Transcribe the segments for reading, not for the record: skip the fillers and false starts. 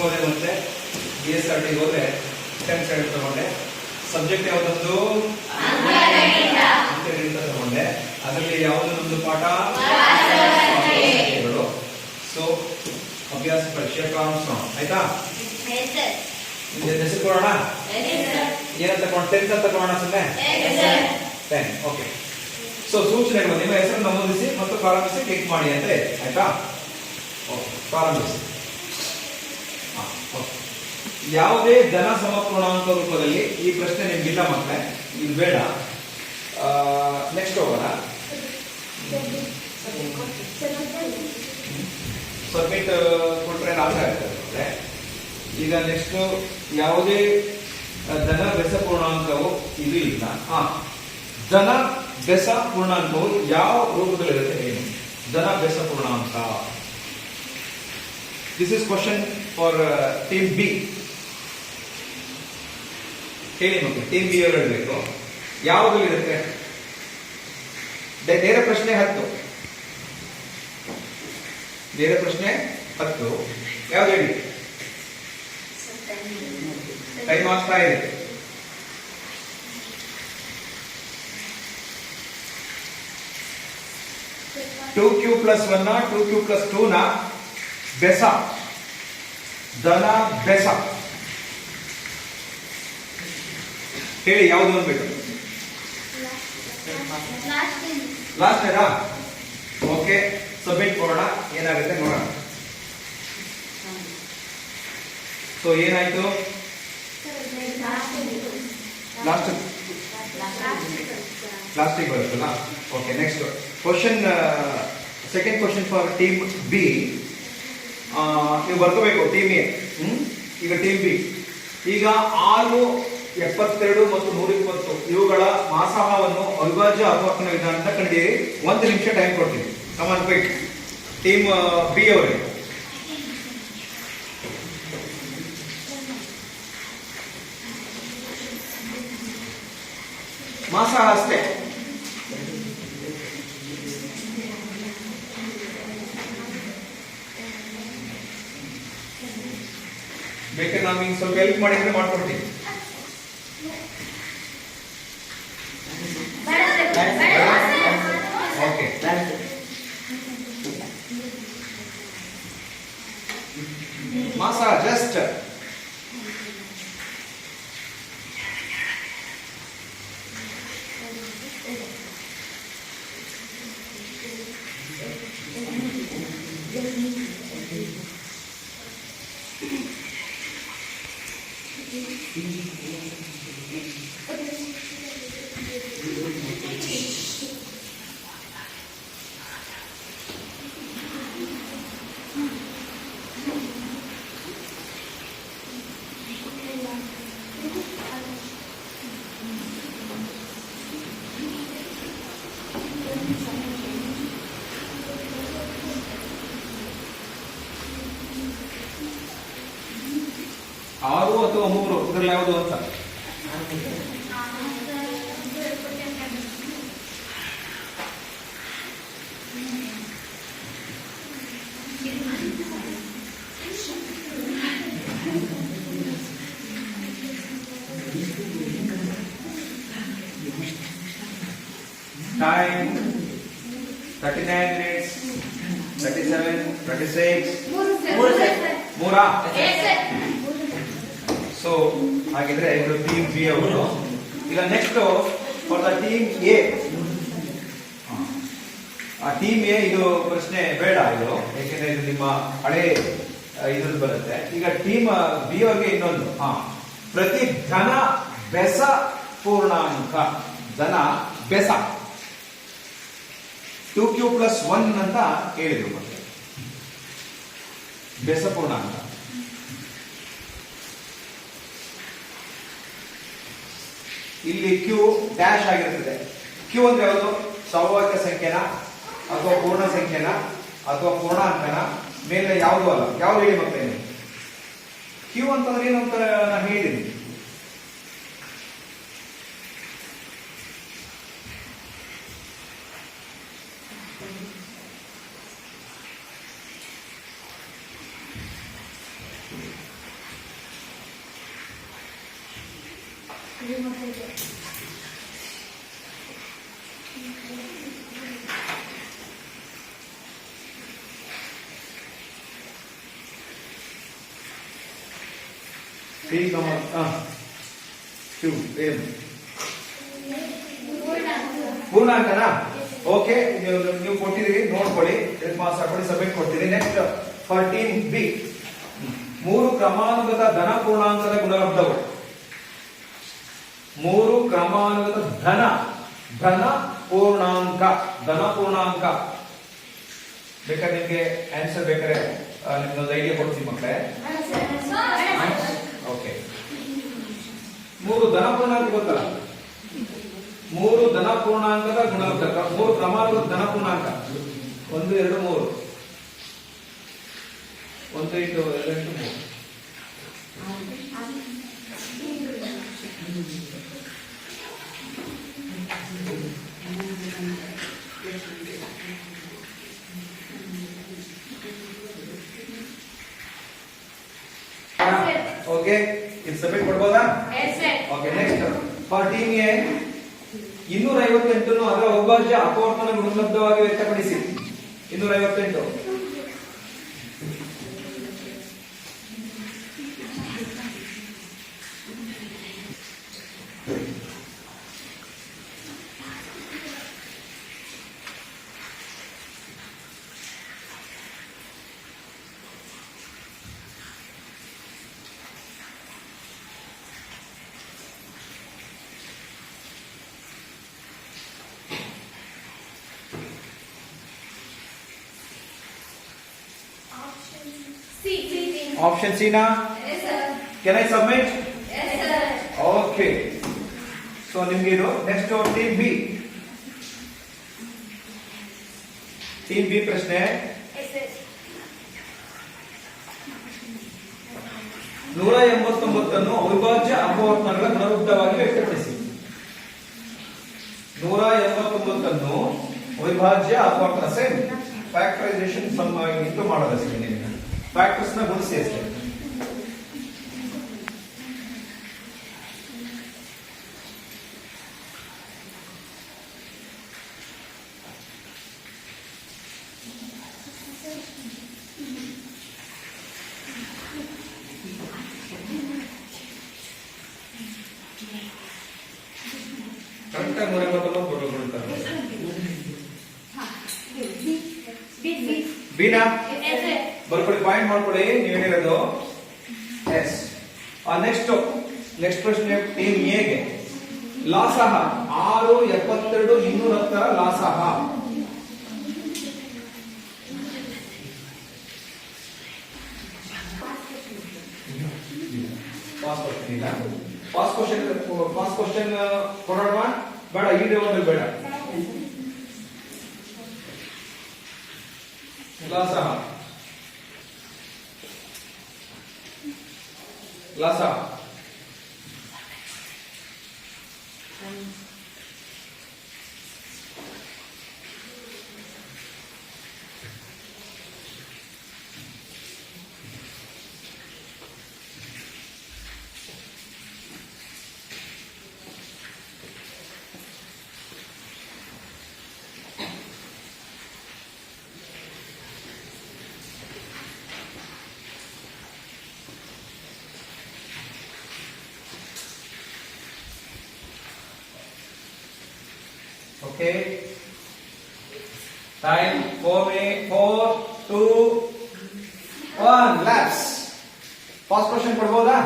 ಹೋದೆ ಮತ್ತೆ BSRT ಹೋದ್ರೆ 10th ಸ್ಟ್ಯಾಂಡರ್ಡ್ ತಗೊಂಡೆ. ಸಬ್ಜೆಕ್ಟ್ ಯಾವುದೊಂದು ಅಂಕಗಣಿತ ತಗೊಂಡೆ. ಅದರಲ್ಲಿ ಯಾವುದೊಂದು ಪಾಠ ಸಂಖ್ಯೆಗಳು. ಸೊ ಅಭ್ಯಾಸ ಪರಿಚಯಕಾಂಶ ಆಯ್ತಾ. ಹೆಸರು ಕೊಡೋಣ. ಏನಂತ ತಗೊಂಡು 10th ಅಂತ ತಗೋಣ ಸುಮ್ಮನೆ 10. ಓಕೆ. ಸೊ ಸೂಚನೆಗಳು ನಿಮ್ಮ ಹೆಸರು ನಮೂದಿಸಿ ಮತ್ತು ಪ್ರಾರಂಭಿಸಿ ಕ್ಲಿಕ್ ಮಾಡಿ ಅಂತ ಇದೆ ಆಯ್ತಾ. ಓಕೆ ಪ್ರಾರಂಭಿಸಿ. ಯಾವುದೇ ಧನ ಸಮಪೂರ್ಣಾಂಕ ರೂಪದಲ್ಲಿ ಈ ಪ್ರಶ್ನೆ ನಿಮ್ಗಿಲ್ಲ ಮಕ್ಕಳೇ, ಇದು ಬೇಡ. ನೆಕ್ಸ್ಟ್ ಹೋಗೋಣ. ಸಬ್ಮಿಟ್ ಕೊಟ್ರೆ ನಾಲ್ಕು ಆಗ್ತದೆ. ಈಗ ನೆಕ್ಸ್ಟ್ ಯಾವುದೇ ಧನ ಬೆಸ ಪೂರ್ಣಾಂಕವು ಇದು ಇಲ್ಲ. ಧನ ಬೆಸ ಪೂರ್ಣಾಂಕವು ಯಾವ ರೂಪದಲ್ಲಿರುತ್ತೆ ಏನು? ಧನ ಬೆಸ ಪೂರ್ಣಾಂಕ. This is question for team B. ಹೇಳಿ ಮಕ್ಕಳು, ಟೀಮ್ ಬಿ ಅವರು ಹೇಳಬೇಕು ಯಾವುದಲ್ಲಿರುತ್ತೆ. ನೇರ ಪ್ರಶ್ನೆ 10. ನೇರ ಪ್ರಶ್ನೆ 10 ಯಾವ್ದು ಹೇಳಿ. ಟೈಮ್ ಆಗ್ತಾ ಇದೆ. Two Q plus 1 2q plus 2 ನ ಬೆಸ, ಧನ ಬೆಸ ಹೇಳಿ ಯಾವುದು ಅಂದ್ಬಿಟ್ಟು. ಲಾಸ್ಟ್ ಡೇನಾ? ಓಕೆ ಸಬ್ಮಿಟ್ ಕೊಡೋಣ, ಏನಾಗುತ್ತೆ ನೋಡೋಣ. ಸೊ ಏನಾಯ್ತು? ಲಾಸ್ಟಿಗೆ ಬರುತ್ತಲ್ಲ. Okay next question, second question for team B. ನೀವು ಬರ್ಕೋಬೇಕು ಟೀಮ್ ಎ. ಈಗ ಟೀಮ್ ಬಿ. ಈಗ 6, 72 ಮತ್ತು 120 ಇವುಗಳ ಮಾಸಾಹವನ್ನು ಅವಿಭಾಜ್ಯ ಅಪವರ್ತನ ವಿಧಾನದಿಂದ ಕಂಡಿದ್ದೀರಿ. 1 ನಿಮಿಷ ಟೈಮ್ ಕೊಡ್ತೀನಿ. Come on quick. ಟೀಮ್ ಬಿ ಅವರಿಗೆ ಮಾಸಾಹ ಅಷ್ಟೇ. ಬೇಕಾದ್ರೆ ನಾನು ನಿಮ್ಗೆ ಸ್ವಲ್ಪ ಹೆಲ್ಪ್ ಮಾಡಿದ್ರೆ ಮಾಡ್ಕೊಡ್ತೀನಿ. ಓಕೆ ಮಾಸ ಜಸ್ಟ್ ಆರು ಅಥವಾ 3 ಇದರಲ್ಲಿ ಯಾವುದು ಅಂತ. Time 39 minutes 37 36 ಮೂರಾ. ಸೊ ಹಾಗಿದ್ರೆ ಇವರು ಟೀಮ್ ಬಿ ಅವರು. ಈಗ next for the team A. Team A ಇದು ಪ್ರಶ್ನೆ ಬೇಡ ಇದು, ಯಾಕೆಂದ್ರೆ ಇದು ನಿಮ್ಮ ಹಳೆ ಇದ್ರದ್ದು ಬರುತ್ತೆ. ಈಗ ಟೀಮ್ ಬಿ ಅವ್ರಿಗೆ ಇನ್ನೊಂದು ಪ್ರತಿ ಧನ ಬೆಸ ಪೂರ್ಣಾಂಕ. ಧನ ಬೆಸ 2q ಪ್ಲಸ್ 1 ಅಂತ ಹೇಳಿದ್ರು. ಮತ್ತೆ ಬೆಸ ಪೂರ್ಣಾಂಕ ಇಲ್ಲಿ ಕ್ಯೂ ಡ್ಯಾಶ್ ಆಗಿರುತ್ತದೆ. ಕ್ಯೂ ಅಂದ್ರೆ ಯಾವುದು? ಸೌವಾಕ್ಯ ಸಂಖ್ಯೆನ ಅಥವಾ ಪೂರ್ಣ ಸಂಖ್ಯೆನ ಅಥವಾ ಪೂರ್ಣಾಂಕನ ಮೇಲೆ ಯಾವುದು ಅಲ್ಲ. ಯಾವ್ದು ಹೇಳಿ ಮಕ್ಕಳೇ? ಕ್ಯೂ ಅಂತಂದ್ರೆ ಏನು ಅಂತ ನಾನು ಹೇಳಿದ್ದೀನಿ. P, Q, M. ಪೂರ್ಣಾಂಕನ ಓಕೆ ನೀವು ಕೊಟ್ಟಿದ್ದೀರಿ ನೋಡ್ಕೊಳ್ಳಿ ಮಾರ್ಕ್ಸ್ ಹಾಕೊಳ್ಳಿ ಸಬ್ಮಿಟ್ ಕೊಡ್ತೀರಿ. ನೆಕ್ಸ್ಟ್ ಫಾರ್ ಟೀಮ್ ಬಿ 3 ಕ್ರಮಾನುಗತ ಧನ ಪೂರ್ಣಾಂಕದ ಗುಣಲಬ್ಧವು 3 ಕ್ರಮಾನುಗತ ಧನ ಪೂರ್ಣಾಂಕ ಬೇಕಾದ್ರೆ ನಿಮಗೆ ಆನ್ಸರ್ ಬೇಕಾದ್ರೆ ನಿಮ್ಗೊಂದು ಐಡಿಯಾ ಕೊಡ್ತೀನಿ ಮಕ್ಕಳೇ. ಓಕೆ 3 ಧನ ಪೂರ್ಣಾಂಕ ಗೊತ್ತಲ್ಲ, 3 ಧನ ಪೂರ್ಣಾಂಕದ ಗುಣಲಬ್ಧ 3 ಕ್ರಮಾನುಗತ ಧನ ಪೂರ್ಣಾಂಕ 1 2 3 1 ಇಂಟು 2 ಇಂಟು 3. ಓಕೆ ಇದು ಸಬ್ಮಿಟ್ ಕೊಡ್ಬೋದಾ? Okay next for team A 258 ಅದರ ಅವಿಭಾಜ್ಯ ಅಪವರ್ತನ ಗುಣಲಬ್ಧವಾಗಿ ವ್ಯಕ್ತಪಡಿಸಿ. 258 Option C na? Yes sir. Can I submit? Yes sir. Okay. So nimge idu next team B. Team B ಪ್ರಶ್ನೆ. Yes sir. 189 ಅನ್ನು ಅವಿಭಾಜ್ಯ ಅಪವರ್ತನಗಳ ಗುಣಲಬ್ಧವಾಗಿ ವ್ಯಕ್ತಪಡಿಸಿ. 189 ಅನ್ನು ಅವಿಭಾಜ್ಯ ಅಪವರ್ತನ ಸೇಮ್ ಫ್ಯಾಕ್ಟರೈಸೇಷನ್ ಸಮ್ ಇಂಟು ಮಾಡೋದಷ್ಟೇ. ನಿಮಗೆ ಫ್ಯಾಕ್ಟರ್ಸ್ ನ ಗುಣಿಸಿ ಅಷ್ಟೇ. ಕರೆಕ್ಟಾಗಿ 189 ಕೊಡ್ತಾರೆ. ಬಿನಾ ಬರ್ಕೊಳ್ಳಿ, ಪಾಯಿಂಟ್ ಮಾಡ್ಕೊಳ್ಳಿ. ನೀವು ಹೇಳಿರೋದು ಎಸ್. ನೆಕ್ಸ್ಟ್ ಪ್ರಶ್ನೆ ಟೀಮ್ ಎಗೆ ಲಾಸಹ 672 210 ಲಾಸಹ. ಪಾಸ್ ಕ್ವಶನ್ ಕೊಡೋಣ ಬೇಡ, ಈ ಲೆವೆಲ್ ಬೇಡ. ಲಾಸಹ Okay. Time 4 minutes. 4, 2, 1. Laps. First question ಕೊಡ್ಬೋದಾ?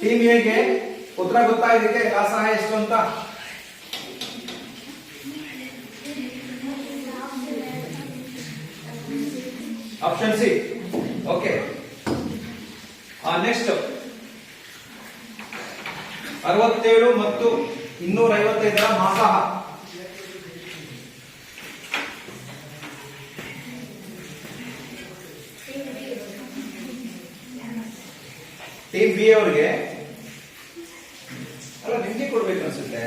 ಟೀಮ್ ಎಗೆ ಉತ್ತರ ಗೊತ್ತಾಗಿದೆ. ಲಾಸಹ ಎಷ್ಟು ಅಂತ? Option C. ಓಕೆ ನೆಕ್ಸ್ಟ್ 67 ಮತ್ತು 255 ಮಾಸಹ. ಟೀಮ್ ಬಿ ಅವರಿಗೆ ಅಲ್ಲ ನಿಮ್ಗೆ ಕೊಡ್ಬೇಕು ಅನ್ಸುತ್ತೆ.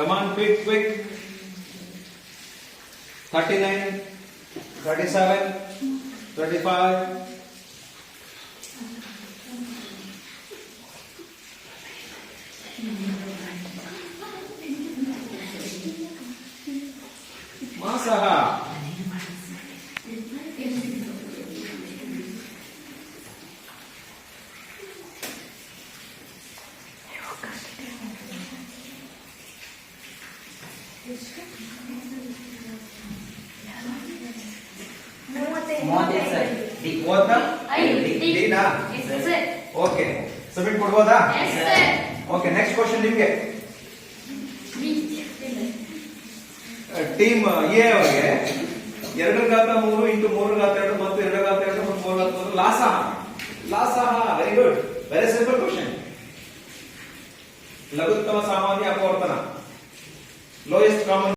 Come on, quick, quick. 39, 37, 35. ಮಾಸಃ ಓಕೆ ಸಬ್ಮಿಟ್ ಕೊಡ್ಬೋದಾ? ಓಕೆ ನೆಕ್ಸ್ಟ್ ಕ್ವಶನ್ ನಿಮ್ಗೆ ಟೀಮ್ ಎ ಅವರಿಗೆ 2/3 ಇಂಟು 3/2 ಮತ್ತು 2/2 ಮತ್ತು 3/3 ಲಾಸಃ very good very simple question. ಲಘುತ್ತಮ ಸಾಮಾನ್ಯ ಅಪವರ್ತನ ಲೋಯೆಸ್ಟ್ ಕಾಮನ್